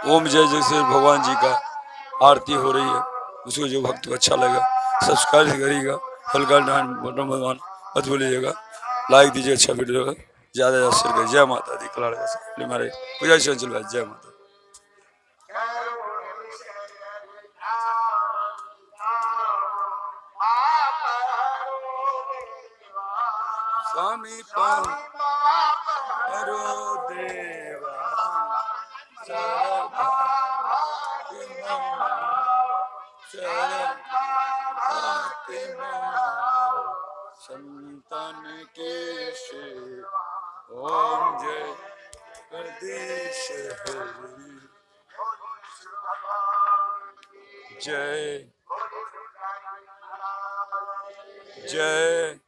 ओम जय जैसे भगवान जी का आरती हो रही है, उसको जो भक्त को अच्छा लगा सब्सक्राइब करिएगा, हल्का बटन भगवान मत भूलिएगा, लाइक दीजिए, अच्छा वीडियो है, ज़्यादा ज़्यादा शेयर करिए। जय माता दी। कलाड़ हमारे पूजा चल रहा है। जय माता। स्वामी पारो देवा संतान के से ओम जय प्रदेश हरि जय जय